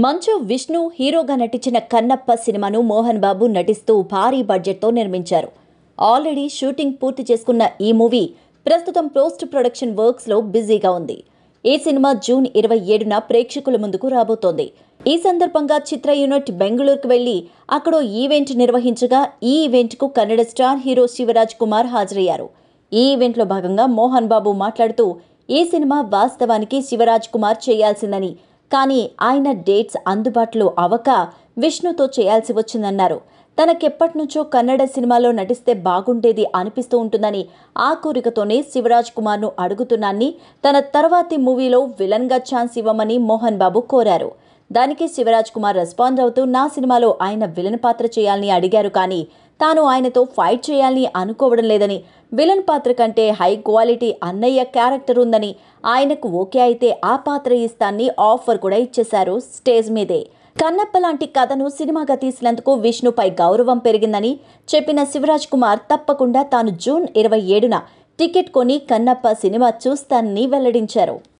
మంచు విష్ణు హీరోగా నటించిన కన్నప్ప సినిమాను మోహన్ బాబు నటిస్తూ భారీ బడ్జెట్తో నిర్మించారు. ఆల్రెడీ షూటింగ్ పూర్తి చేసుకున్న ఈ మూవీ ప్రస్తుతం పోస్ట్ ప్రొడక్షన్ వర్క్స్లో బిజీగా ఉంది. ఈ సినిమా జూన్ 27న ప్రేక్షకుల ముందుకు రాబోతోంది. ఈ సందర్భంగా చిత్ర యూనిట్ బెంగళూరుకు వెళ్లి అక్కడో ఈవెంట్ నిర్వహించగా ఈ ఈవెంట్కు కన్నడ స్టార్ హీరో శివరాజ్ కుమార్ హాజరయ్యారు. ఈ ఈవెంట్లో భాగంగా మోహన్ బాబు మాట్లాడుతూ ఈ సినిమా వాస్తవానికి శివరాజ్ కుమార్ చేయాల్సిందని, కానీ ఆయన డేట్స్ అందుబాటులో అవక విష్ణుతో చేయాల్సి వచ్చిందన్నారు. తనకెప్పటినుంచో కన్నడ సినిమాలో నటిస్తే బాగుండేది అనిపిస్తూ ఉంటుందని, ఆ కోరికతోనే శివరాజ్ కుమార్ను అడుగుతున్నాన్ని, తన తర్వాతి మూవీలో విలన్గా ఛాన్స్ ఇవ్వమని మోహన్ బాబు కోరారు. దానికి శివరాజ్ కుమార్ రెస్పాండ్ అవుతూ నా సినిమాలో ఆయన విలన్ పాత్ర చేయాలని అడిగారు, కానీ తాను ఆయనతో ఫైట్ చేయాలని అనుకోవడం లేదని, విలన్ పాత్ర కంటే హై క్వాలిటీ అన్నయ్య క్యారెక్టర్ ఉందని, ఆయనకు ఓకే అయితే ఆ పాత్ర ఇస్తాన్ని ఆఫర్ కూడా ఇచ్చేశారు స్టేజ్ మీదే. కన్నప్ప లాంటి కథను సినిమాగా తీసినందుకు విష్ణుపై గౌరవం పెరిగిందని చెప్పిన శివరాజ్ కుమార్ తప్పకుండా తాను జూన్ 27న టికెట్ కొని కన్నప్ప సినిమా చూస్తానని వెల్లడించారు.